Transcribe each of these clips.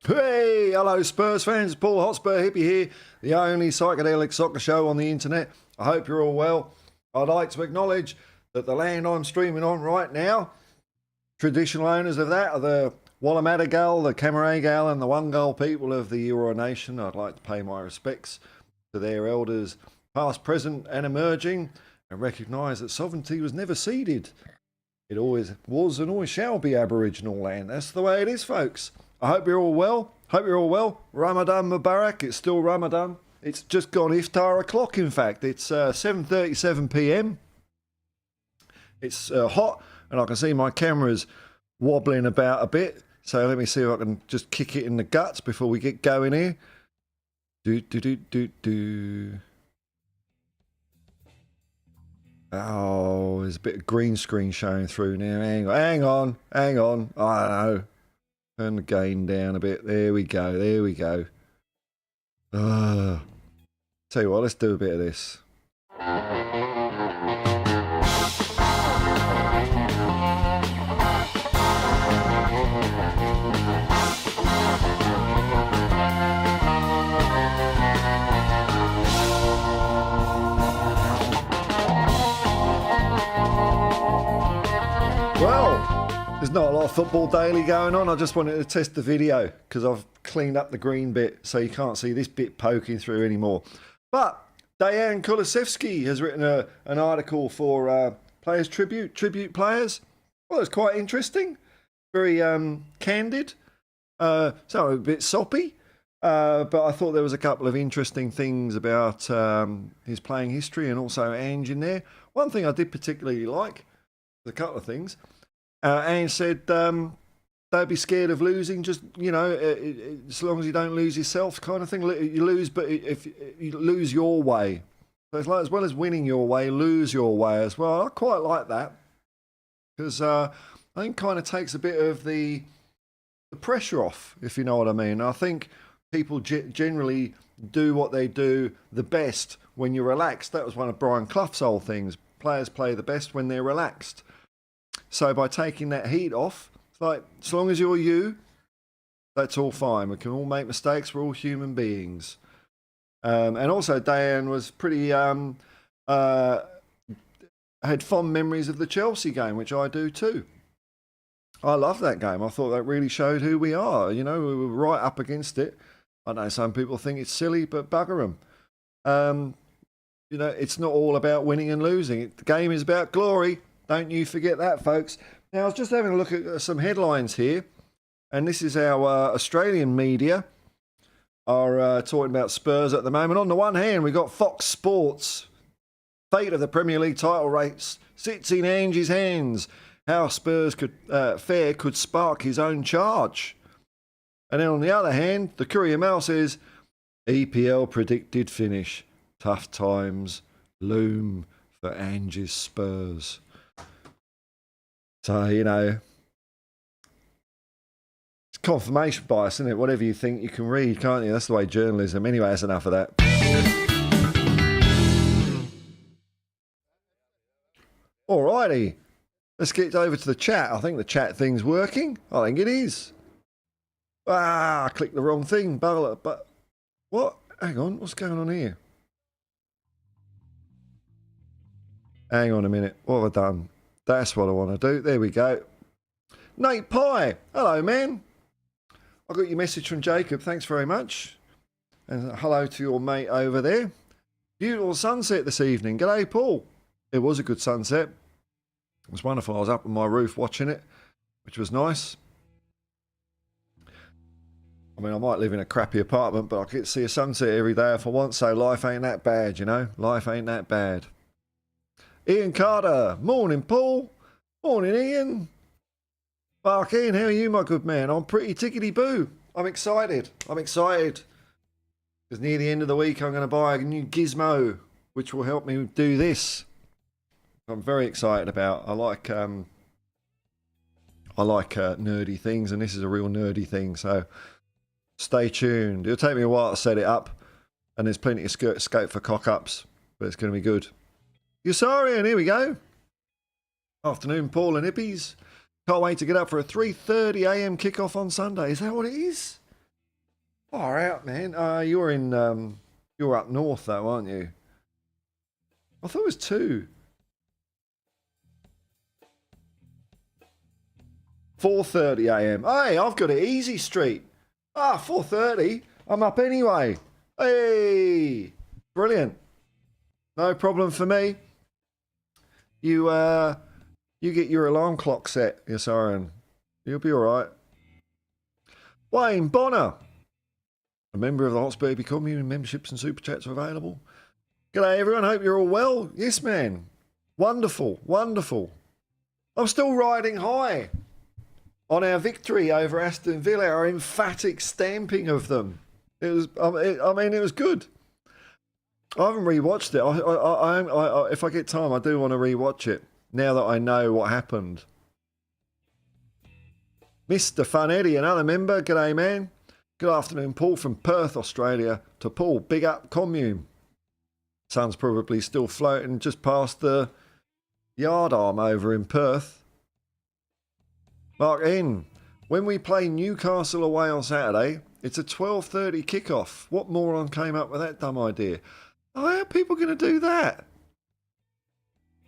Hey, hello Spurs fans, Paul Hotspur Hippie here, the only psychedelic soccer show on the internet. I hope you're all well. I'd like to acknowledge that the land I'm streaming on right now, traditional owners of that are the Wallamadagal, the Camaragal and the Wungal people of the Eora Nation. I'd like to pay my respects to their elders, past, present and emerging, and recognise that sovereignty was never ceded. It always was and always shall be Aboriginal land. That's the way it is, folks. I hope you're all well. Ramadan Mubarak. It's still Ramadan. It's just gone iftar o'clock, in fact. It's 7:37 p.m. It's hot, and I can see my camera's wobbling about a bit. So let me see if I can just kick it in the guts before we get going here. Oh, there's a bit of green screen showing through now. Hang on. I don't know. Turn the gain down a bit. There we go. Tell you what, let's do a bit of this. There's not a lot of Football Daily going on. I just wanted to test the video because I've cleaned up the green bit so you can't see this bit poking through anymore. But Dejan Kulusevski has written an article for Players Tribute Players. Well, it's quite interesting. Very candid. So a bit soppy. But I thought there was a couple of interesting things about his playing history and also Ange in there. One thing I did particularly like, a couple of things. Ange said don't be scared of losing, just, as long as you don't lose yourself kind of thing. You lose, but if you lose your way. So it's like, as well as winning your way, lose your way as well. I quite like that because I think kind of takes a bit of the pressure off, if you know what I mean. I think people generally do what they do the best when you're relaxed. That was one of Brian Clough's old things. Players play the best when they're relaxed. So by taking that heat off, it's like, as long as you're you, that's all fine. We can all make mistakes. We're all human beings. And also Dejan was pretty, had fond memories of the Chelsea game, which I do too. I love that game. I thought that really showed who we are. We were right up against it. I know some people think it's silly, but bugger them. It's not all about winning and losing. The game is about glory. Don't you forget that, folks. Now, I was just having a look at some headlines here, and this is our Australian media are talking about Spurs at the moment. On the one hand, we've got Fox Sports. Fate of the Premier League title race sits in Ange's hands. How Spurs could spark his own charge. And then on the other hand, the Courier Mail says, EPL predicted finish. Tough times loom for Ange's Spurs. So, it's confirmation bias, isn't it? Whatever you think, you can read, can't you? That's the way journalism. Anyway, that's enough of that. Alrighty. Let's get over to the chat. I think the chat thing's working. I think it is. Ah, I clicked the wrong thing. But what? Hang on. What's going on here? Hang on a minute. What have I done? That's what I want to do. There we go. Nate Pye. Hello, man. I got your message from Jacob. Thanks very much. And hello to your mate over there. Beautiful sunset this evening. G'day, Paul. It was a good sunset. It was wonderful. I was up on my roof watching it, which was nice. I mean, I might live in a crappy apartment, but I get to see a sunset every day if I want, so life ain't that bad, you know? Life ain't that bad. Ian Carter. Morning, Paul. Morning, Ian. Mark Ian, how are you, my good man? I'm pretty tickety-boo. I'm excited. Because near the end of the week, I'm going to buy a new gizmo, which will help me do this. I'm very excited about. I like nerdy things, and this is a real nerdy thing. So stay tuned. It'll take me a while to set it up, and there's plenty of scope for cock-ups, but it's going to be good. Yusarian, here we go. Afternoon, Paul and Hippies. Can't wait to get up for a 3:30 a.m. kickoff on Sunday. Is that what it is? Far out, man. You're up north though, aren't you? I thought it was 2. 4:30 a.m. Hey, I've got it easy street. 4:30. I'm up anyway. Hey, brilliant. No problem for me. You get your alarm clock set, yes, Aaron. You'll be all right. Wayne Bonner. A member of the Hotspur Hippie commune. Memberships and super chats are available. G'day, everyone. Hope you're all well. Yes, man. Wonderful, wonderful. I'm still riding high on our victory over Aston Villa, our emphatic stamping of them. It was, it was good. I haven't rewatched it. If I get time, I do want to rewatch it now that I know what happened. Mr. Funetti, another member. G'day, man. Good afternoon, Paul, from Perth, Australia. To Paul, big up commune. Sun's probably still floating just past the yard arm over in Perth. Mark N. When we play Newcastle away on Saturday, it's a 12:30 kickoff. What moron came up with that dumb idea? How are people going to do that?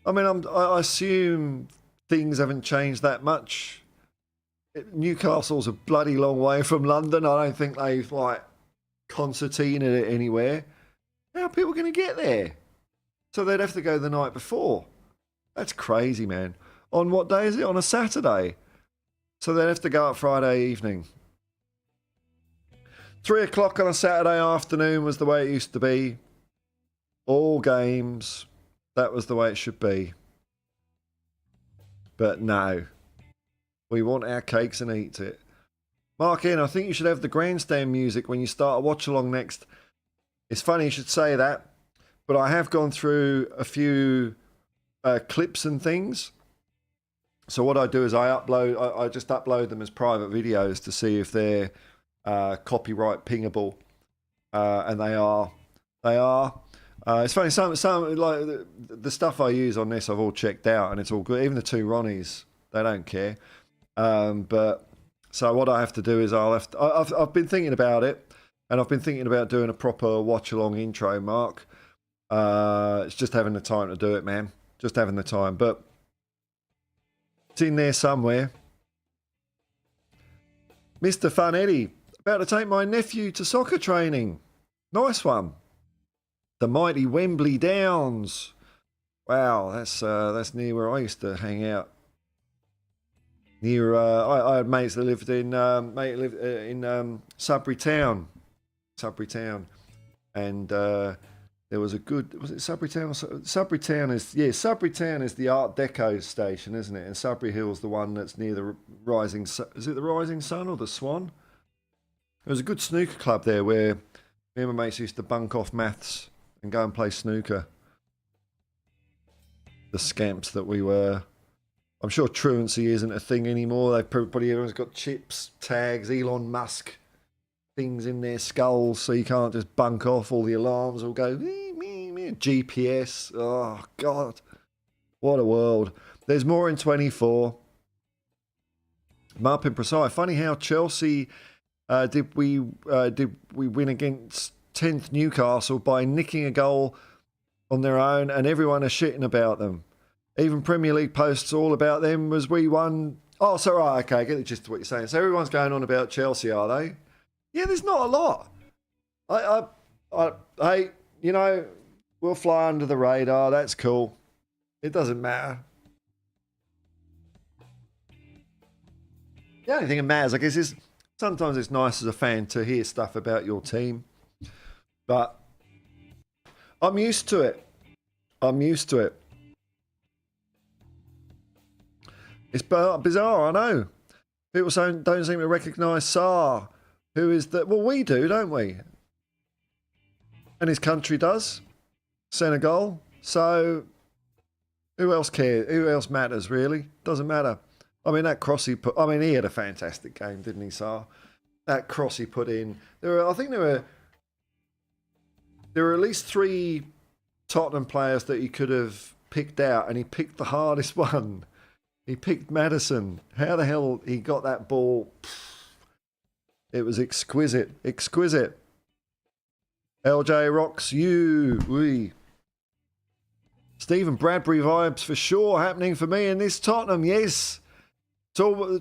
I mean, I assume things haven't changed that much. Newcastle's a bloody long way from London. I don't think they've, concertinaed it anywhere. How are people going to get there? So they'd have to go the night before. That's crazy, man. On what day is it? On a Saturday. So they'd have to go up Friday evening. 3 o'clock on a Saturday afternoon was the way it used to be. All games. That was the way it should be. But no. We want our cakes and eat it. Mark in, I think you should have the grandstand music when you start a watch along next. It's funny you should say that, but I have gone through a few clips and things. So what I do is I just upload them as private videos to see if they're copyright pingable, and they are. It's funny. Some like the stuff I use on this, I've all checked out, and it's all good. Even the 2 Ronnies, they don't care. But so what I have to do is I've been thinking about it, and I've been thinking about doing a proper watch along intro, Mark. It's just having the time to do it, man. Just having the time, but it's in there somewhere. Mr. Funetti, about to take my nephew to soccer training. Nice one. The mighty Wembley Downs. Wow, that's near where I used to hang out. Near, I had mates that lived in Sudbury Town, and there was a good. Was it Sudbury Town? Sudbury Town is the Art Deco station, isn't it? And Sudbury Hill's the one that's near the Rising. Is it the Rising Sun or the Swan? There was a good snooker club there where me and my mates used to bunk off maths and go and play snooker. The scamps that we were. I'm sure truancy isn't a thing anymore. Everyone's got chips, tags, Elon Musk things in their skulls, so you can't just bunk off. All the alarms will go. GPS. Oh God. What a world. There's more in 24. Marpin Prasai. Funny how Chelsea did we win against 10th Newcastle by nicking a goal on their own, and everyone is shitting about them. Even Premier League posts all about them as we won. Oh, so right, okay, I get the gist of what you're saying. So everyone's going on about Chelsea, are they? Yeah, there's not a lot. Hey, you know, we'll fly under the radar. That's cool. It doesn't matter. The only thing that matters, I guess, is sometimes it's nice as a fan to hear stuff about your team. But I'm used to it. It's bizarre, I know. People don't seem to recognise Sarr, who is that. Well, we do, don't we? And his country does. Senegal. So who else cares? Who else matters, really? Doesn't matter. I mean, that cross he put... I mean, he had a fantastic game, didn't he, Sarr? That cross he put in. I think there were at least 3 Tottenham players that he could have picked out, and he picked the hardest one. He picked Maddison. How the hell he got that ball? It was exquisite. Exquisite. LJ rocks you. Oui. Stephen Bradbury vibes for sure happening for me in this Tottenham. Yes. So,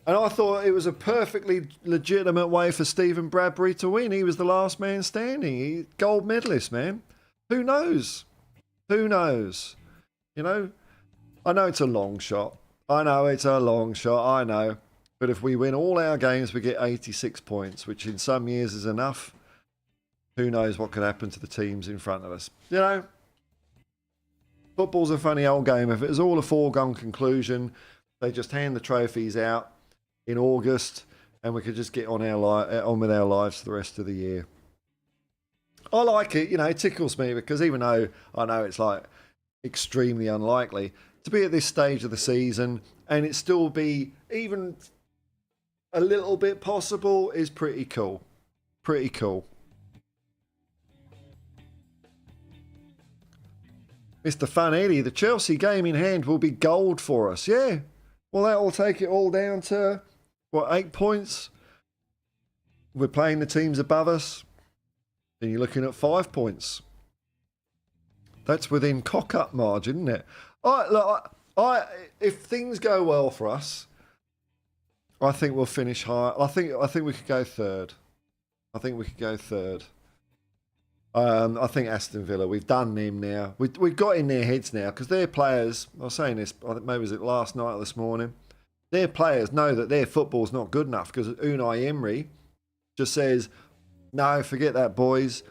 and I thought it was a perfectly legitimate way for Stephen Bradbury to win. He was the last man standing. Gold medalist, man. Who knows? Who knows? You know? I know it's a long shot. I know. But if we win all our games, we get 86 points, which in some years is enough. Who knows what could happen to the teams in front of us? You know, football's a funny old game. If it was all a foregone conclusion, they just hand the trophies out in August and we could just get on with our lives for the rest of the year. I like it. You know, it tickles me because even though I know it's like extremely unlikely, to be at this stage of the season and it still be even a little bit possible is pretty cool. Pretty cool. Mr. Fun Eddie, the Chelsea game in hand will be gold for us. Yeah. Well, that will take it all down to, what, 8 points? We're playing the teams above us. Then you're looking at 5 points. That's within cock-up margin, isn't it? If things go well for us, I think we'll finish high. I think we could go third. I think Aston Villa, we've done them now. We've got in their heads now because their players, I was saying this, I think maybe it was last night or this morning, their players know that their football's not good enough because Unai Emery just says, no, forget that, boys.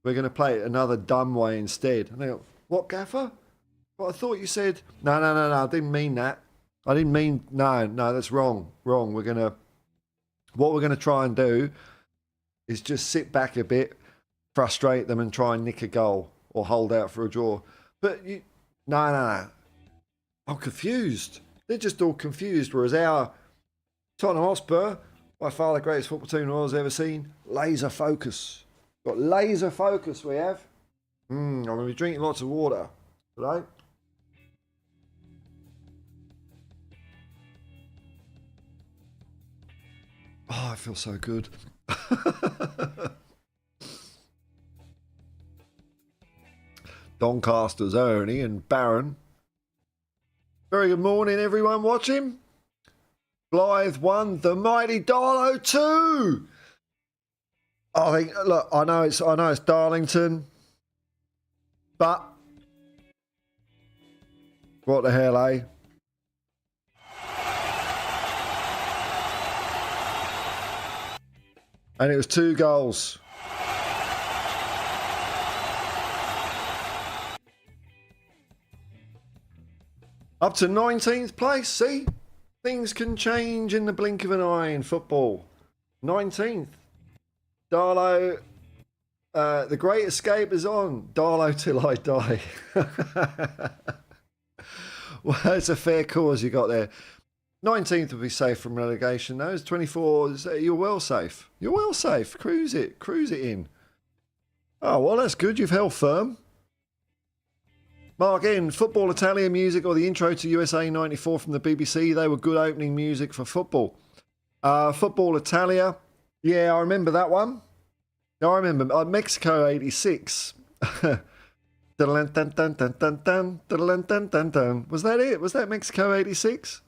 We're going to play it another dumb way instead. And they go, what, Gaffer? Well, I thought you said, no, I didn't mean that. I didn't mean, no, that's wrong. What we're going to try and do is just sit back a bit, frustrate them and try and nick a goal or hold out for a draw. But no. I'm confused. They're just all confused. Whereas our Tottenham Hotspur, by far the greatest football team the world's ever seen, laser focus. Got laser focus we have. I'm going to be drinking lots of water today. Oh, I feel so good. Doncaster's Ernie and Baron. Very good morning, everyone watching. Blythe 1, the mighty Darlow 2. I think, look, I know it's Darlington, but what the hell, eh? And it was 2 goals. Up to 19th place, see? Things can change in the blink of an eye in football. 19th. Darlow, the Great Escape is on. Darlow till I die. Well, it's a fair cause you got there. 19th will be safe from relegation, though. It's 24. You're well safe. You're well safe. Cruise it in. Oh, well, that's good. You've held firm. Mark N, Football Italia music or the intro to USA 94 from the BBC. They were good opening music for football. Football Italia. Yeah, I remember that one. I remember Mexico 86. Was that it? Was that Mexico 86?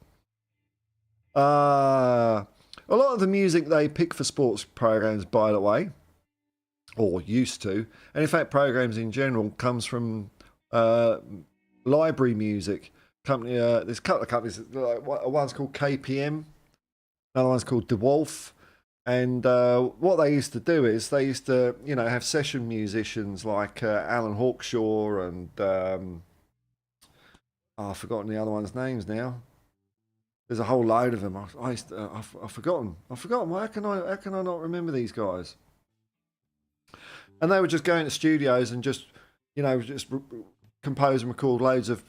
A lot of the music they pick for sports programs, by the way, or used to, and in fact programs in general, comes from library music company. There's a couple of companies. One's called KPM, another one's called DeWolf. And what they used to do is they used to, have session musicians like Alan Hawkshaw and I've forgotten the other one's names now. There's a whole load of them. I've forgotten. I've forgotten. How can I not remember these guys? And they would just go into studios and just compose and record loads of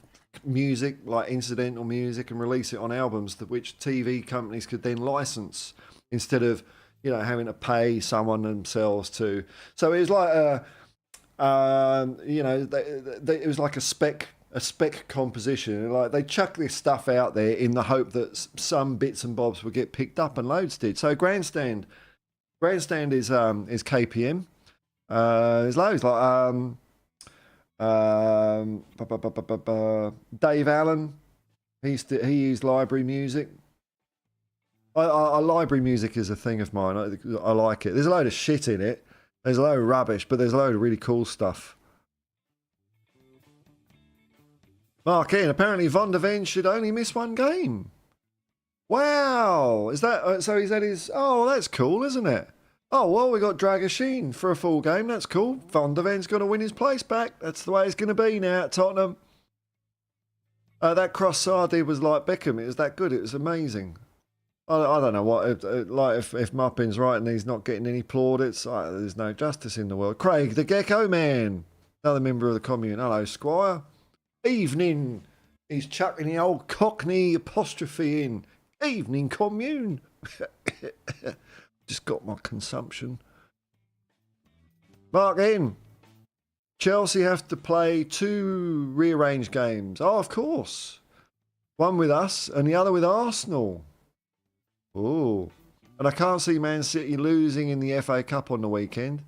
music, like incidental music, and release it on albums which TV companies could then license instead of having to pay someone themselves to. So it was like it was like a spec composition. Like they chuck this stuff out there in the hope that some bits and bobs would get picked up, and loads did. So Grandstand is KPM. There's loads like Dave Allen. He used library music. Library music is a thing of mine. I like it. There's a load of shit in it. There's a load of rubbish, but there's a load of really cool stuff. Mark in. Apparently Von der Ven should only miss one game. Wow. Is that so? Is that his? Oh, that's cool, isn't it? Oh, well, we got Dragoshin for a full game. That's cool. Von der Ven's going to win his place back. That's the way it's going to be now at Tottenham. That cross Sardi was like Beckham. It was that good. It was amazing. I don't know what, if Muppin's right and he's not getting any plaudits, there's no justice in the world. Craig, the Gecko Man, another member of the commune. Hello, Squire. Evening. He's chucking the old Cockney apostrophe in. Evening, commune. Just got my consumption. Mark in. Chelsea have to play 2 rearranged games. Oh, of course. One with us and the other with Arsenal. Oh, and I can't see Man City losing in the FA Cup on the weekend.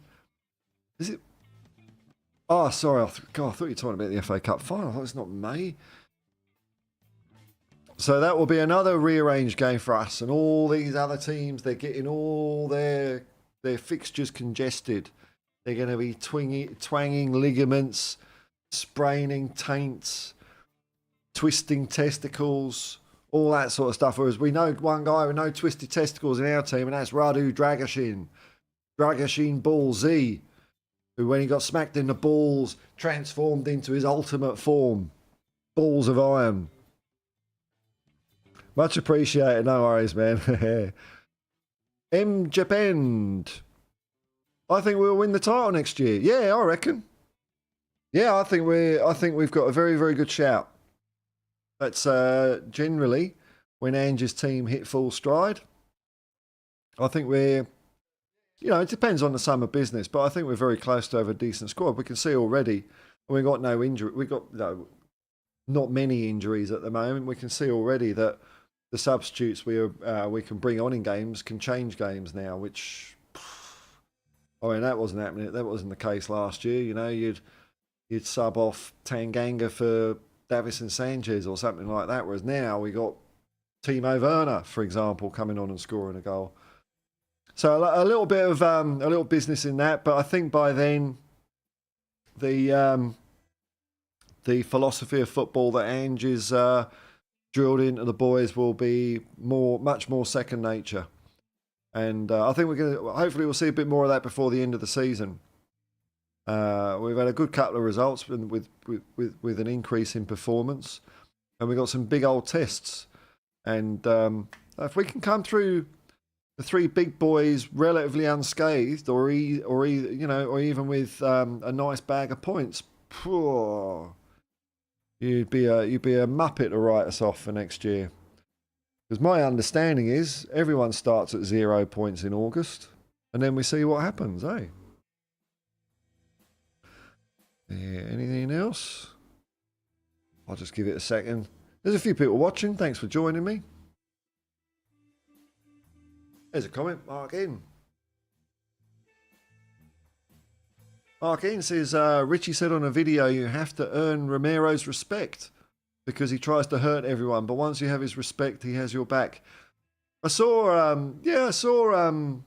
Is it? Oh, sorry. I thought you were talking about the FA Cup final. I thought it's not May. So that will be another rearranged game for us. And all these other teams, they're getting all their fixtures congested. They're going to be twanging ligaments, spraining taints, twisting testicles, all that sort of stuff. Whereas we know one guy with no twisted testicles in our team, and that's Radu Dragoshin Ball Z, who when he got smacked in the balls, transformed into his ultimate form. Balls of iron. Much appreciated. No worries, man. M. Japend. I think we'll win the title next year. Yeah, I reckon. Yeah, I think we've got a very, very good shout. That's generally when Ange's team hit full stride. I think we're, it depends on the summer business, but I think we're very close to have a decent squad. We can see already, we got no injury. We got not many injuries at the moment. We can see already that the substitutes we can bring on in games can change games now, which, that wasn't happening. That wasn't the case last year. You'd sub off Tanganga for Davison Sanchez or something like that. Whereas now we got Timo Werner, for example, coming on and scoring a goal. So a little bit of a little business in that, but I think by then the philosophy of football that Ange is drilled into the boys will be much more second nature, and I think hopefully we'll see a bit more of that before the end of the season. We've had a good couple of results with an increase in performance, and we've got some big old tests. And if we can come through the 3 big boys relatively unscathed, or even with a nice bag of points, you'd be a muppet to write us off for next year. Because my understanding is everyone starts at 0 points in August, and then we see what happens, eh? Yeah, anything else? I'll just give it a second. There's a few people watching. Thanks for joining me. There's a comment. Mark in. Mark in says, Richie said on a video, you have to earn Romero's respect because he tries to hurt everyone. But once you have his respect, he has your back. I saw some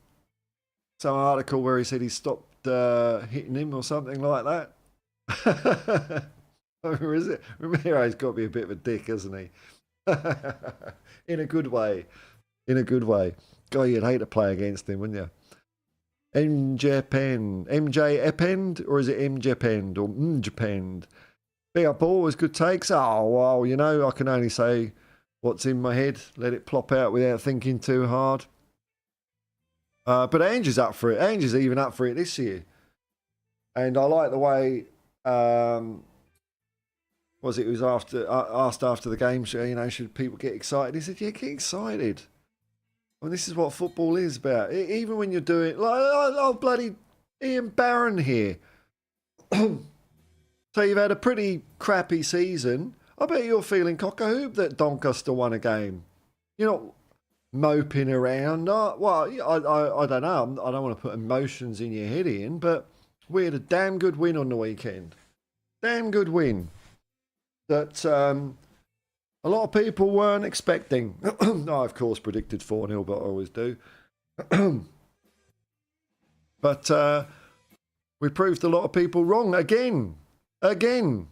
article where he said he stopped hitting him or something like that. Or is it? Romero's got to be a bit of a dick, hasn't he? In a good way. In a good way. God, you'd hate to play against him, wouldn't you? MJ Epend, or is it MJPend or MJPend? Big up, always good takes. Oh, well, you know, I can only say what's in my head. Let it plop out without thinking too hard. But Angie's up for it. Angie's even up for it this year. And I like the way, he was asked after the game, you know, should people get excited? He said, yeah, get excited. I mean, this is what football is about. Even when you're doing, like, oh, bloody Ian Barron here. So you've had a pretty crappy season. I bet you're feeling cock-a-hoop that Doncaster won a game. You're not moping around. Well, I don't know. I don't want to put emotions in your head, Ian, but we had a damn good win on the weekend. Damn good win that a lot of people weren't expecting. I, of course, predicted 4-0, but I always do. But we proved a lot of people wrong again. And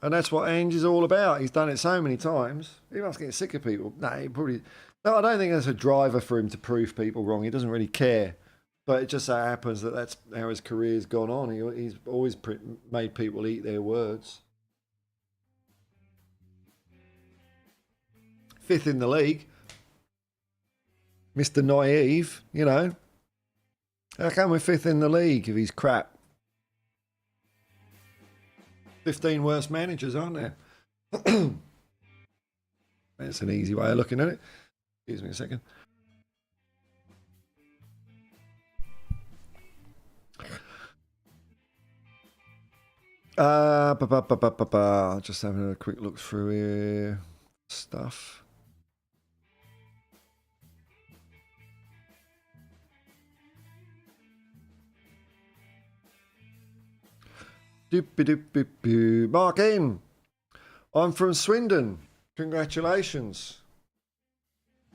that's what Ange is all about. He's done it so many times. He must get sick of people. No, I don't think that's a driver for him to prove people wrong. He doesn't really care. But it just so happens that that's how his career's gone on. He's always made people eat their words. 5th in the league. Mr. Naive, you know. How come we're 5th in the league if he's crap? 15 worst managers, aren't there? That's an easy way of looking at it. Excuse me a second. Just having a quick look through here. Stuff. Mark in. I'm from Swindon. Congratulations.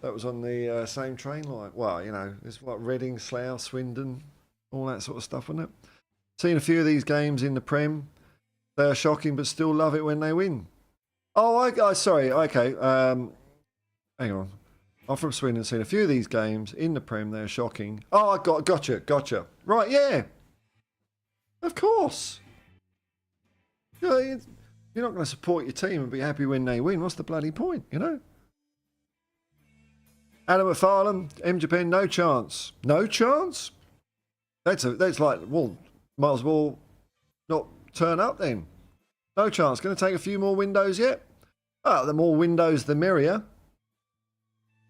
That was on the same train line. Well, you know, it's what Reading, Slough, Swindon, all that sort of stuff, wasn't it? Seen a few of these games in the Prem. They are shocking, but still love it when they win. Oh, sorry. Okay. Hang on. I'm from Swindon. Seen a few of these games in the Prem. They are shocking. Oh, gotcha. Right, yeah. Of course. You're not going to support your team and be happy when they win. What's the bloody point, you know? Adam McFarlane, MJPen, no chance. No chance? That's like, well, might as well not turn up then. No chance. Going to take a few more windows yet? Oh, the more windows, the merrier.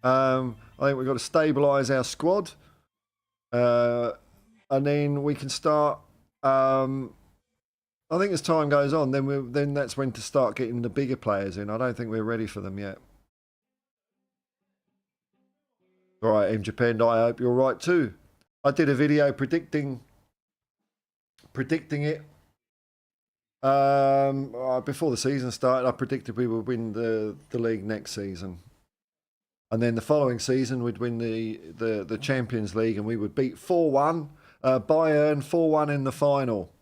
I think we've got to stabilise our squad. And then we can start... I think as time goes on, then that's when to start getting the bigger players in. I don't think we're ready for them yet. All right, MJPen, I hope you're right too. I did a video predicting it. Before the season started, I predicted we would win the league next season. And then the following season, we'd win the Champions League and we would beat 4-1, Bayern 4-1 in the final.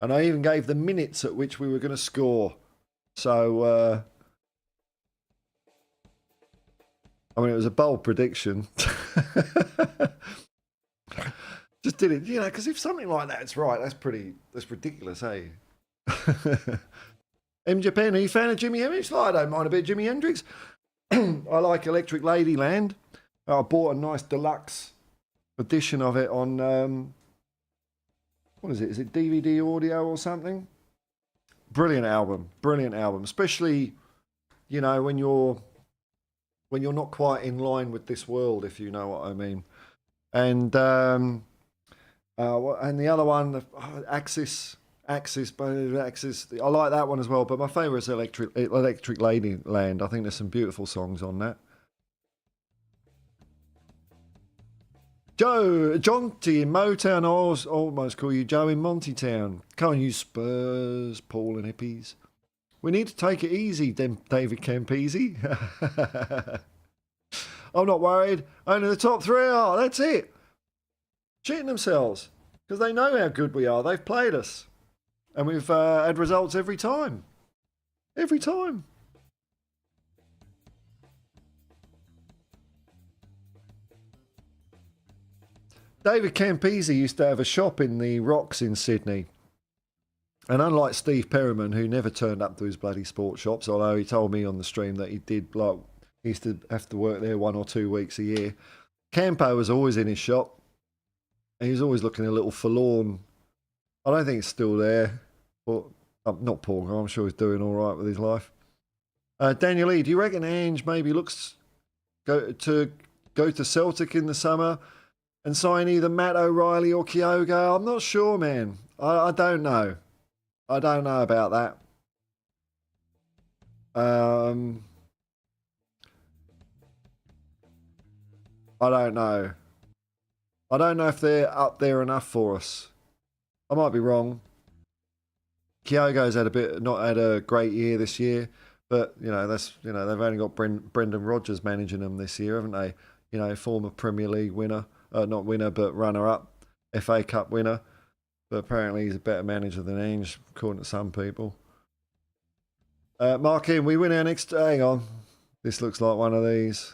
And I even gave the minutes at which we were going to score. So, I mean, it was a bold prediction. Just did it, you know, because if something like that's right, that's ridiculous, eh? MJPen, are you a fan of Jimi Hendrix? I don't mind a bit of Jimi Hendrix. I like Electric Ladyland. I bought a nice deluxe edition of it on... what is it? Is it DVD audio or something? Brilliant album. Especially, you know, when you're not quite in line with this world, if you know what I mean. And the other one, Axis Axis, Axis. I like that one as well, but my favourite is Electric Ladyland. I think there's some beautiful songs on that. Joe, Jonty in Motown. I almost call you Joe in Montytown. Come on, you Spurs, Paul and hippies. We need to take it easy, David Campese. I'm not worried. Only the top three are. That's it. Cheating themselves because they know how good we are. They've played us. And we've had results every time. Every time. David Campese used to have a shop in the Rocks in Sydney. And unlike Steve Perriman, who never turned up to his bloody sports shops, although he told me on the stream that he did, like, he used to have to work there 1 or 2 weeks a year. Campo was always in his shop. And he was always looking a little forlorn. I don't think it's still there. But not Paul, I'm sure he's doing all right with his life. Daniel E, do you reckon Ange maybe looks go to Celtic in the summer and sign either Matt O'Reilly or Kyogo? I'm not sure, man. I don't know. I don't know about that. I don't know. I don't know if they're up there enough for us. I might be wrong. Kyogo's not had a great year this year, but they've only got Brendan Rodgers managing them this year, haven't they? Former Premier League winner, not winner, but runner-up, FA Cup winner. But apparently he's a better manager than Ange, according to some people. Mark in, we win our next. Hang on, this looks like one of these.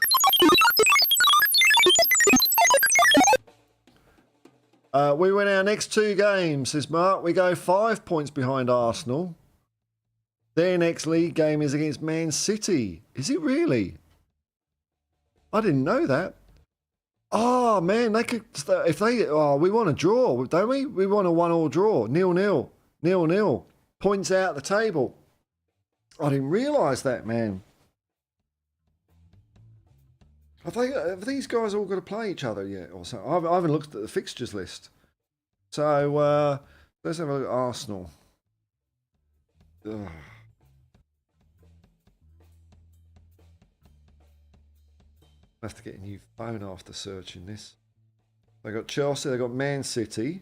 We win our next 2 games, says Mark. We go 5 points behind Arsenal. Their next league game is against Man City. Is it really? I didn't know that. Oh, man, they could... we want a draw, don't we? We want a 1-1 draw. 0-0. 0-0. Points out the table. I didn't realise that, man. Have these guys all got to play each other yet? Or something? I haven't looked at the fixtures list. So, let's have a look at Arsenal. Ugh. I have to get a new phone after searching this. They got Chelsea, they got Man City.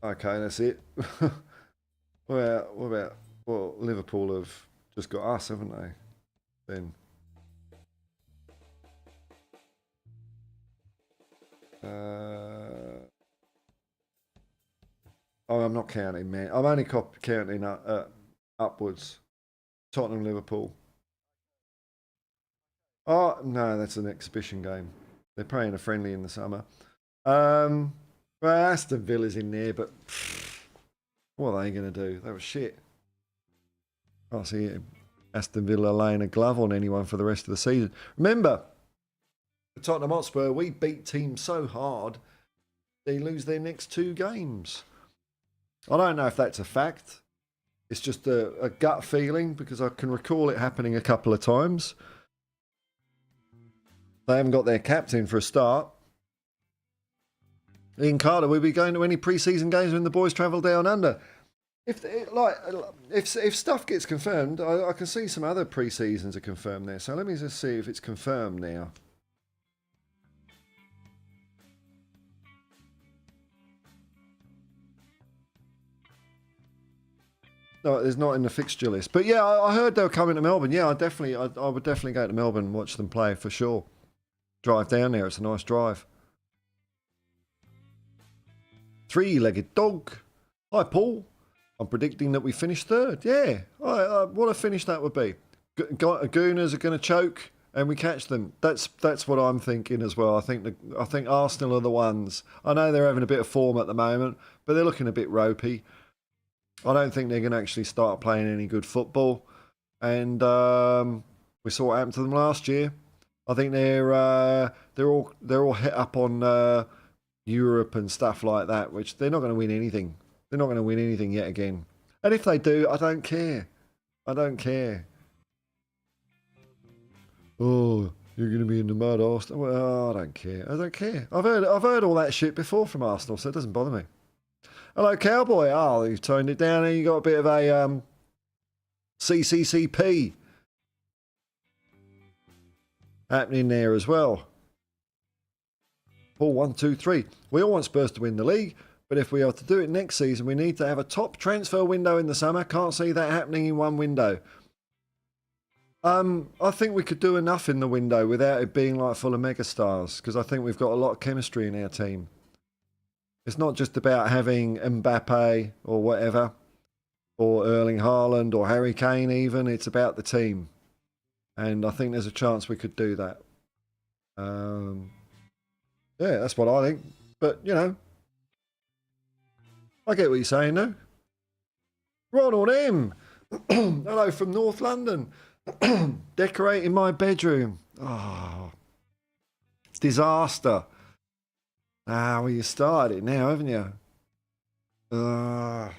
Okay, that's it. What about Liverpool have just got us, haven't they? Then. I'm not counting, man. I'm only counting upwards. Tottenham, Liverpool. Oh, no, that's an exhibition game. They're playing a friendly in the summer. Well, Aston Villa's in there, but what are they going to do? They were shit. I see Aston Villa laying a glove on anyone for the rest of the season. Remember, Tottenham Hotspur, we beat teams so hard, they lose their next 2 games. I don't know if that's a fact. It's just a gut feeling because I can recall it happening a couple of times. They haven't got their captain for a start. Ian Carter, will we be going to any pre-season games when the boys travel down under? If stuff gets confirmed, I can see some other pre-seasons are confirmed there. So let me just see if it's confirmed now. No, it's not in the fixture list. But yeah, I heard they were coming to Melbourne. Yeah, I would definitely go to Melbourne and watch them play for sure. Drive down there. It's a nice drive. 3-legged dog. Hi, Paul. I'm predicting that we finish 3rd. Yeah. What a finish that would be. Gooners are going to choke and we catch them. That's what I'm thinking as well. I think Arsenal are the ones. I know they're having a bit of form at the moment, but they're looking a bit ropey. I don't think they're going to actually start playing any good football. And we saw what happened to them last year. I think they're all hit up on Europe and stuff like that, which they're not going to win anything. They're not going to win anything yet again. And if they do, I don't care. I don't care. Oh, You're going to be in the mud, Arsenal. Well, I don't care. I don't care. I've heard all that shit before from Arsenal, so it doesn't bother me. Hello, Cowboy. Oh, you've toned it down and you got a bit of a CCCP happening there as well. Paul, 1, 2, 3. We all want Spurs to win the league, but if we are to do it next season, we need to have a top transfer window in the summer. Can't see that happening in one window. I think we could do enough in the window without it being like full of megastars, because I think we've got a lot of chemistry in our team. It's not just about having Mbappe or whatever, or Erling Haaland or Harry Kane even. It's about the team. And I think there's a chance we could do that. Yeah, that's what I think. But, you know, I get what you're saying, though. Ronald M. Hello from North London. Decorating my bedroom. Oh, disaster. Ah, well, you started it now, haven't you? God,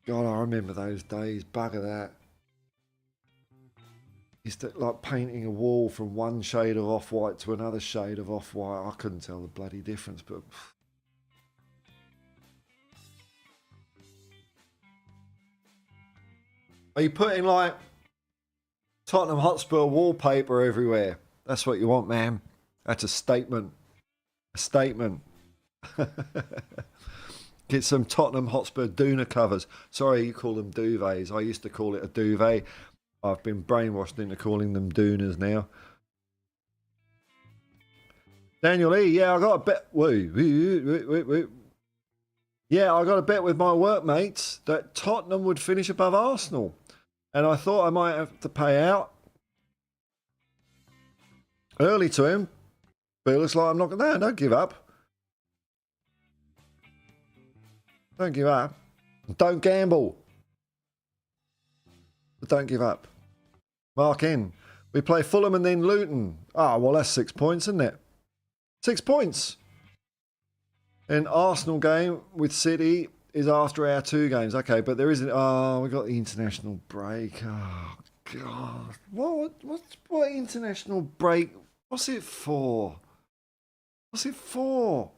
I remember those days. Bugger that. Used to like painting a wall from one shade of off-white to another shade of off-white. I couldn't tell the bloody difference, but... Are you putting, like, Tottenham Hotspur wallpaper everywhere? That's what you want, man. That's a statement. A statement. Get some Tottenham Hotspur Doona covers. Sorry, you call them duvets. I used to call it a duvet. I've been brainwashed into calling them Doonas now. Daniel E, yeah, I got a bet. Wait. Yeah, I got a bet with my workmates that Tottenham would finish above Arsenal. And I thought I might have to pay out early to him. But it looks like I'm not going to. No, don't give up. Don't give up. Don't gamble. But don't give up. Mark in. We play Fulham and then Luton. Ah, well, that's 6 points, isn't it? 6 points. An Arsenal game with City is after our 2 games. Okay, but there isn't... Oh, we got the international break. Oh, God. What international break? What's it for? What's it for?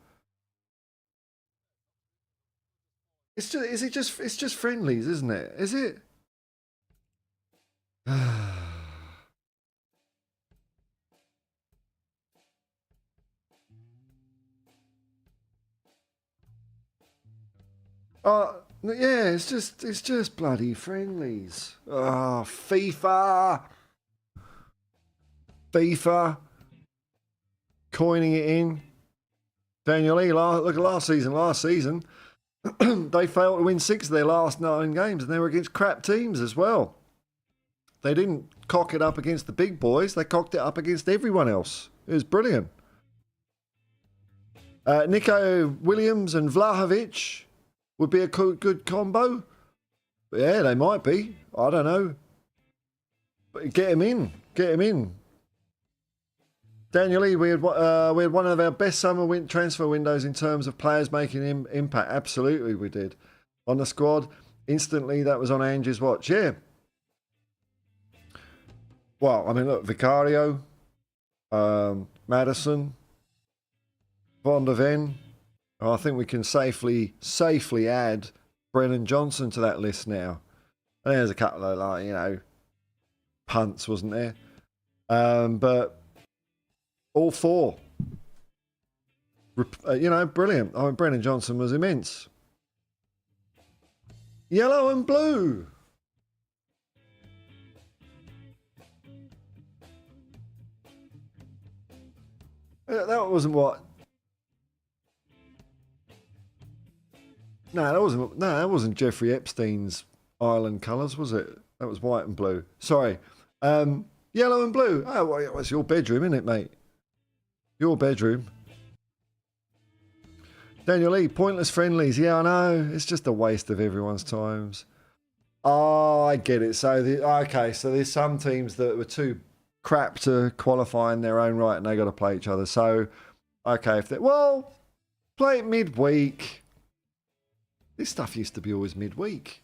It's just friendlies, isn't it? Is it? Yeah, it's just bloody friendlies. Oh, FIFA, coining it in. Daniel E, look at last season. They failed to win 6 of their last 9 games, and they were against crap teams as well. They didn't cock it up against the big boys. They cocked it up against everyone else. It was brilliant. Nico Williams and Vlahovic would be a good combo. But yeah, they might be. I don't know. But get him in. Daniel Lee, we had one of our best summer transfer windows in terms of players making impact. Absolutely, we did. On the squad, instantly, that was on Angie's watch. Yeah. Well, I mean, look, Vicario, Madison, Van der Ven. I think we can safely add Brennan Johnson to that list now. And there's a couple of, like, you know, punts, wasn't there? But all 4. You know, brilliant. I mean, Brennan Johnson was immense. Yellow and blue. That wasn't what... No, that wasn't Jeffrey Epstein's island colours, was it? That was white and blue. Sorry. Yellow and blue. Oh, well, it's your bedroom, isn't it, mate? Your bedroom. Daniel Lee, pointless friendlies. Yeah, I know. It's just a waste of everyone's times. Oh, I get it. So, so there's some teams that were too crap to qualify in their own right and they got to play each other. So, okay, play it midweek. This stuff used to be always midweek.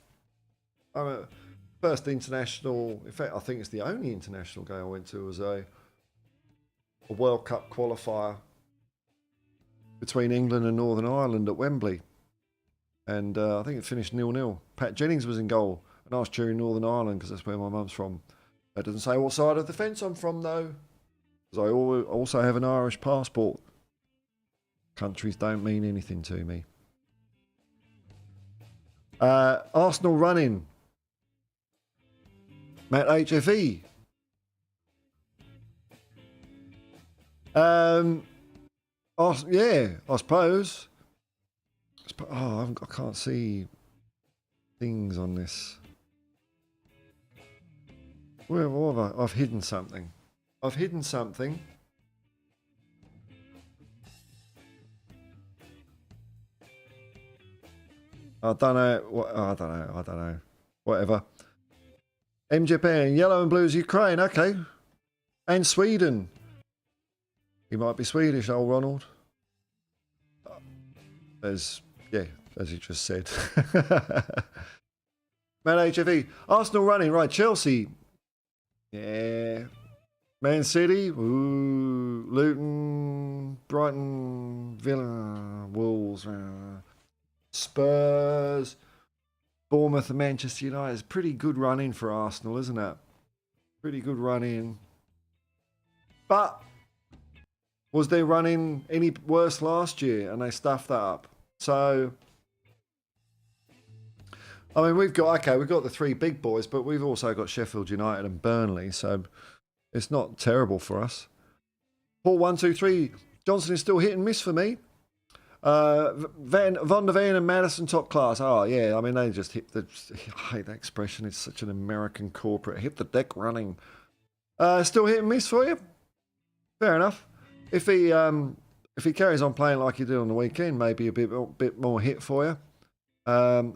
First international, in fact, I think it's the only international game I went to was a a World Cup qualifier between England and Northern Ireland at Wembley. And I think it finished 0-0. Pat Jennings was in goal. And I was cheering Northern Ireland because that's where my mum's from. That doesn't say what side of the fence I'm from, though. Because I also have an Irish passport. Countries don't mean anything to me. Arsenal running. Matt HFE. Yeah, I suppose. Oh, I can't see things on this. Where have I? I've hidden something. I've hidden something. I don't know. I don't know. Whatever. M Japan, yellow and blue is Ukraine. Okay. And Sweden. He might be Swedish, old Ronald. As you just said. Man HFE. Arsenal running. Right, Chelsea. Yeah. Man City. Ooh. Luton. Brighton. Villa. Wolves. Spurs. Bournemouth and Manchester United. It's pretty good run-in for Arsenal, isn't it? Pretty good run-in. But was their run-in any worse last year? And they stuffed that up. So, I mean, we've got the three big boys, but we've also got Sheffield United and Burnley. So it's not terrible for us. Paul 123. Johnson is still hit and miss for me. Van der Ven and Madison top class. Oh yeah, I mean they just hit the. I hate that expression. It's such an American corporate. Hit the deck running. Still hit and miss for you. Fair enough. If he carries on playing like he did on the weekend, maybe a bit more hit for you. I've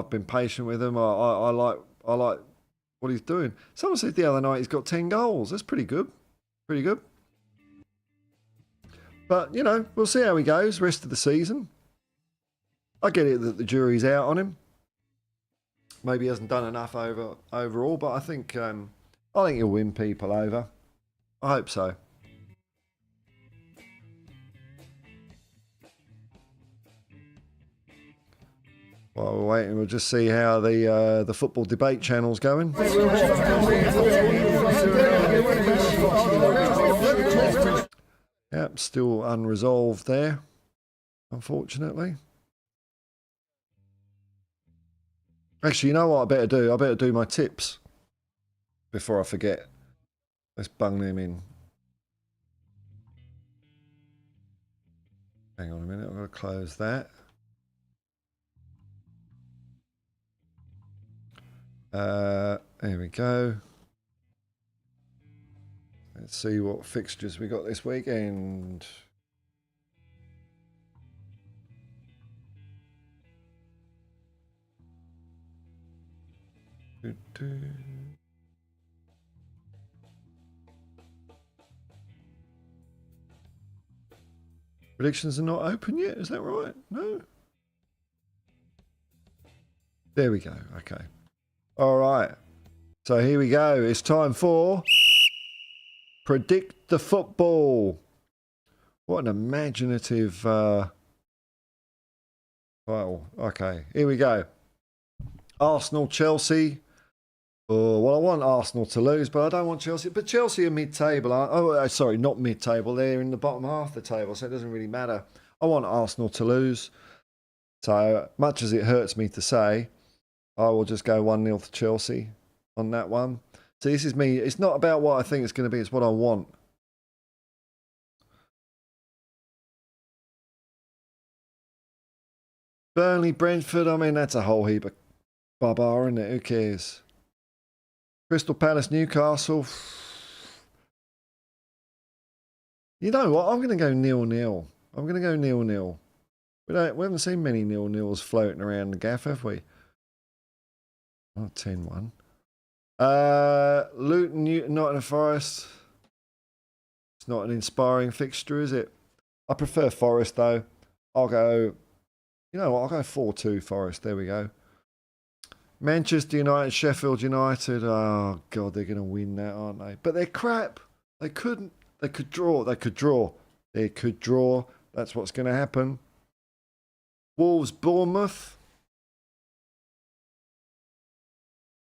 been patient with him. I like what he's doing. Someone said the other night he's got 10 goals. That's pretty good. Pretty good. But, you know, we'll see how he goes rest of the season. I get it that the jury's out on him. Maybe he hasn't done enough overall, but I think he'll win people over. I hope so. While we're waiting, we'll just see how the football debate channel's going. Yep, still unresolved there, unfortunately. Actually, you know what I better do? I better do my tips before I forget. Let's bung them in. Hang on a minute, I'm going to close that. There we go. Let's see what fixtures we got this weekend. Predictions are not open yet, is that right? No? There we go, okay. All right. So here we go. It's time for Predict the Football. What an imaginative title. Okay, here we go. Arsenal, Chelsea. Oh, well, I want Arsenal to lose, but I don't want Chelsea. But Chelsea are mid-table. Sorry, not mid-table. They're in the bottom half of the table, so it doesn't really matter. I want Arsenal to lose. So much as it hurts me to say, I will just go 1-0 to Chelsea on that one. So this is me. It's not about what I think it's going to be. It's what I want. Burnley, Brentford. I mean, that's a whole heap of baba, isn't it? Who cares? Crystal Palace, Newcastle. You know what? I'm going to go 0-0. I'm going to go 0-0. We haven't seen many 0-0s floating around the gaff, have we? Oh, 10-1. Luton, Nottingham Forest. It's not an inspiring fixture, is it? I prefer Forest, though. I'll go... You know what? I'll go 4-2 Forest. There we go. Manchester United, Sheffield United. Oh, God, they're going to win that, aren't they? But they're crap. They couldn't. They could draw. They could draw. They could draw. That's what's going to happen. Wolves, Bournemouth.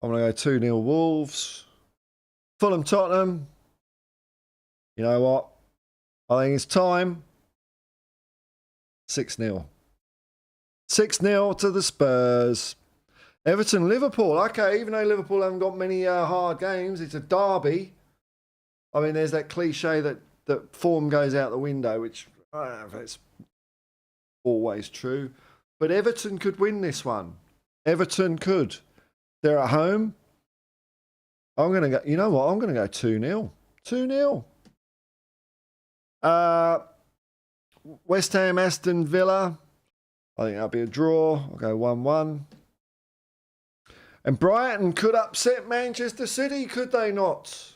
I'm going to go 2-0 Wolves. Fulham, Tottenham. You know what? I think it's time. 6-0. 6-0 to the Spurs. Everton, Liverpool. Okay, even though Liverpool haven't got many hard games, it's a derby. I mean, there's that cliche that form goes out the window, which I don't know if it's always true. But Everton could win this one. Everton could. They're at home. I'm going to go, you know what? I'm going to go 2-0. 2-0. West Ham, Aston Villa. I think that'll be a draw. I'll go 1-1. And Brighton could upset Manchester City, could they not?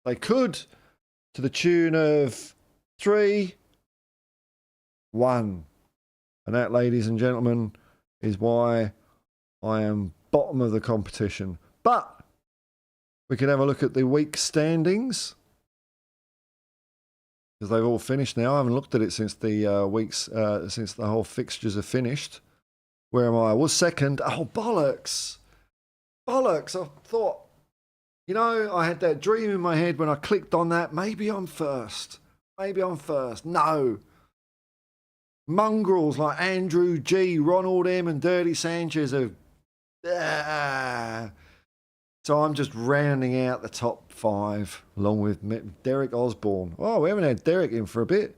They could, to the tune of 3-1. And that, ladies and gentlemen, is why I am bottom of the competition. But we can have a look at the week standings, because they've all finished now. I haven't looked at it since the since the whole fixtures are finished. Where am I? I was second. Oh, bollocks. Bollocks. I thought, you know, I had that dream in my head when I clicked on that. Maybe I'm first. Maybe I'm first. No. Mongrels like Andrew G, Ronald M and Dirty Sanchez are... So I'm just rounding out the top 5 along with Derek Osborne. Oh, we haven't had Derek in for a bit.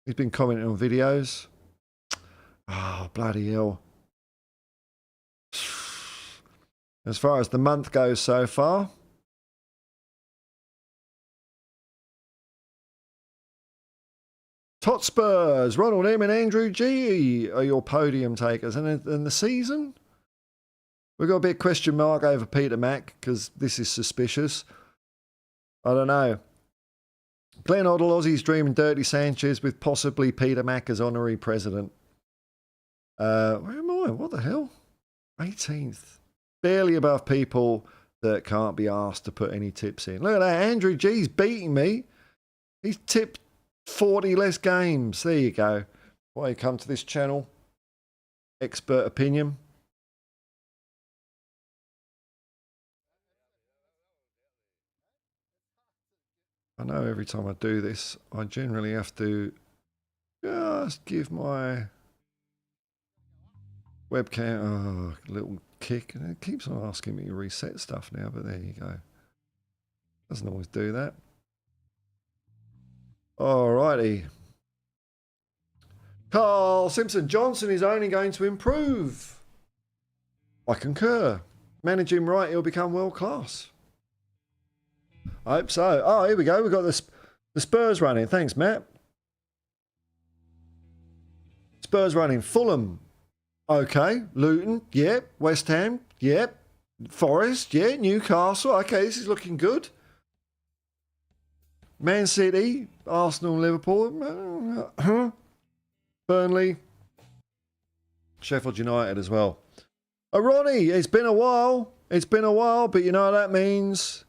He's been commenting on videos. Oh, bloody hell. As far as the month goes so far, Hotspurs, Ronald M and Andrew G are your podium takers. And in the season, we've got a big question mark over Peter Mack, because this is suspicious. I don't know. Glenn Hoddle, Aussie's dreaming Dirty Sanchez with possibly Peter Mack as honorary president. Where am I? What the hell? 18th. Barely above people that can't be asked to put any tips in. Look at that. Andrew G's beating me. He's tipped 40 less games. There you go. Why you come to this channel? Expert opinion. I know every time I do this, I generally have to just give my webcam a little kick, and it keeps on asking me to reset stuff now, but there you go. Doesn't always do that. Alrighty. Carl Simpson Johnson is only going to improve. I concur. Manage him right, he'll become world class. I hope so. Oh, here we go. We've got the Spurs running. Thanks, Matt. Spurs running. Fulham. Okay. Luton. Yep. West Ham. Yep. Forest. Yeah. Newcastle. Okay, this is looking good. Man City. Arsenal. Liverpool. Burnley. Sheffield United as well. Oh, Ronnie, it's been a while. It's been a while, but you know what that means.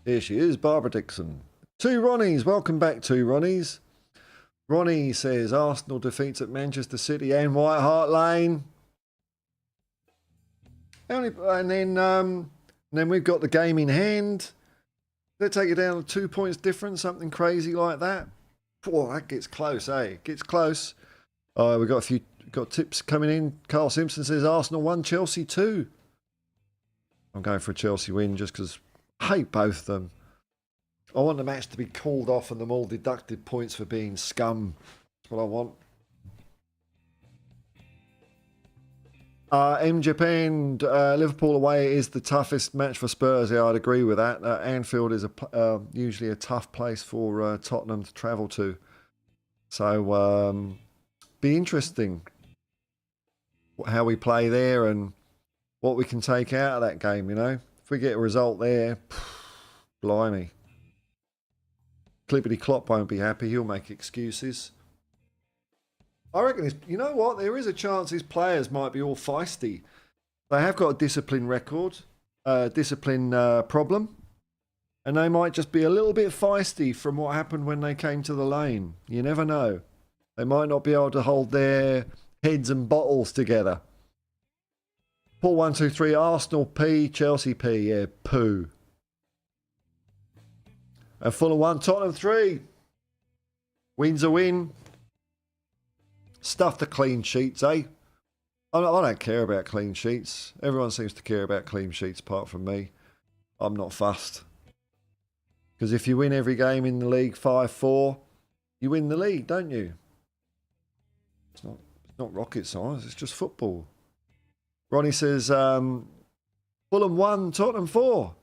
Here she is, Barbara Dixon. 2 Ronnies, welcome back, 2 Ronnies. Ronnie says Arsenal defeats at Manchester City and White Hart Lane. And then we've got the game in hand. Let's take it down to 2 points difference, something crazy like that. Whoa, that gets close, eh? Gets close. We've got tips coming in. Carl Simpson says Arsenal 1, Chelsea 2. I'm going for a Chelsea win just because I hate both of them. I want the match to be called off and them all deducted points for being scum. That's what I want. M Japan, Liverpool away is the toughest match for Spurs. Yeah, I'd agree with that. Anfield is usually a tough place for Tottenham to travel to. So, be interesting. how we play there and what we can take out of that game, you know. If we get a result there, blimey. Clippity Clop won't be happy. He'll make excuses. I reckon, you know what? There is a chance his players might be all feisty. They have got a discipline record, discipline problem. And they might just be a little bit feisty from what happened when they came to the lane. You never know. They might not be able to hold their heads and bottles together. Paul 123, Arsenal P, Chelsea P, yeah, poo. And Fulham 1, Tottenham 3. Win's a win. Stuff the clean sheets, eh? I don't care about clean sheets. Everyone seems to care about clean sheets apart from me. I'm not fussed. Because if you win every game in the league 5-4, you win the league, don't you? It's not rocket science, it's just football. Ronnie says, Fulham 1, Tottenham 4.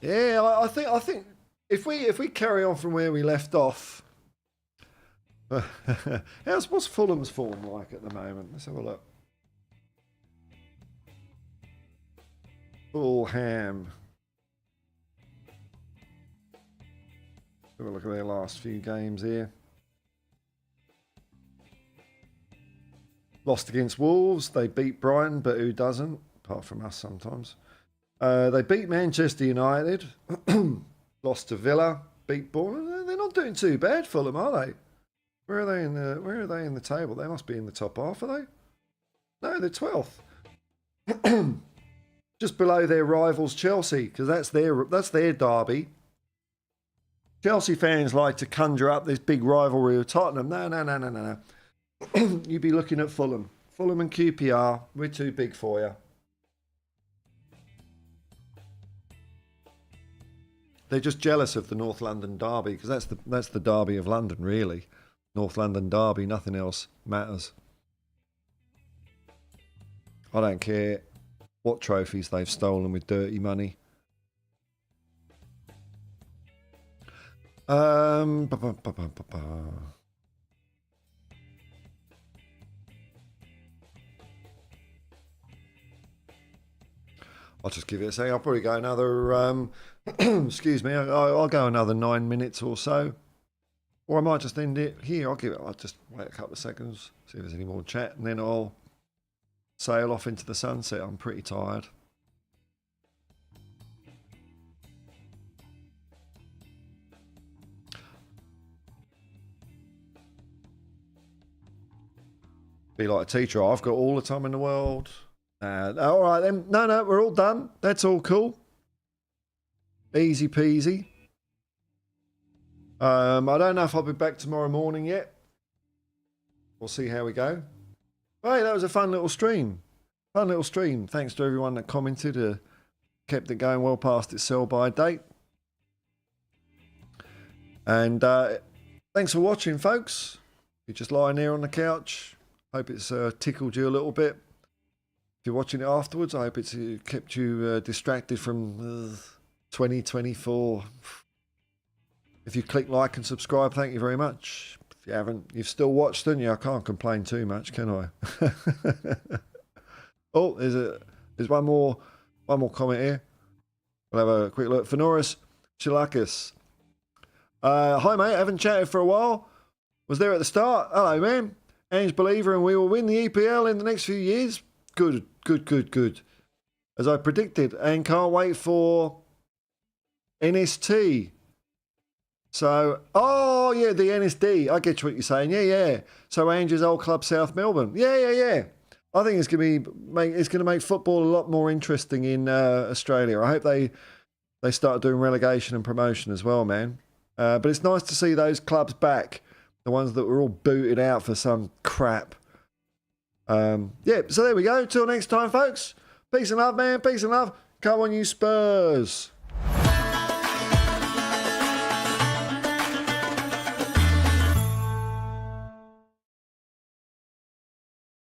Yeah, I think if we carry on from where we left off, what's Fulham's form like at the moment? Let's have a look. Fulham. Have a look at their last few games here. Lost against Wolves. They beat Brighton, but who doesn't? Apart from us sometimes. They beat Manchester United. Lost to Villa. Beat Bournemouth. They're not doing too bad, Fulham, are they? Where are they in the table? They must be in the top half, are they? No, they're 12th. Just below their rivals Chelsea, because that's their derby. Chelsea fans like to conjure up this big rivalry with Tottenham. No. You'd be looking at Fulham. Fulham and QPR, we're too big for you. They're just jealous of the North London derby, because that's the derby of London, really. North London derby, nothing else matters. I don't care what trophies they've stolen with dirty money. I'll just give it a second. I'll probably go another, excuse me, I'll go another 9 minutes or so. Or I might just end it here. I'll just wait a couple of seconds, see if there's any more chat, and then I'll sail off into the sunset. I'm pretty tired. Be like a teacher. I've got all the time in the world. All right then. No, we're all done. That's all cool. Easy peasy. I don't know if I'll be back tomorrow morning yet. We'll see how we go. Hey, that was a fun little stream. Thanks to everyone that commented. Kept it going well past its sell-by date. And thanks for watching, folks. You're just lying there on the couch. Hope it's tickled you a little bit. If you're watching it afterwards, I hope it's kept you distracted from 2024. If you click like and subscribe, thank you very much. If you haven't, you've still watched, didn't you? I can't complain too much, can I? Oh, there's one more comment here. We'll have a quick look. Fenoris Chilakis. Hi mate, haven't chatted for a while. Was there at the start. Hello man. Ange believer, and we will win the EPL in the next few years. Good. As I predicted, and can't wait for NST. So, oh yeah, the NSD. I get what you're saying. Yeah. So Ange's old club, South Melbourne. Yeah. I think it's going to make football a lot more interesting in Australia. I hope they start doing relegation and promotion as well, man. But it's nice to see those clubs back. The ones that were all booted out for some crap. Yeah, so there we go. Till next time, folks. Peace and love, man. Peace and love. Come on, you Spurs.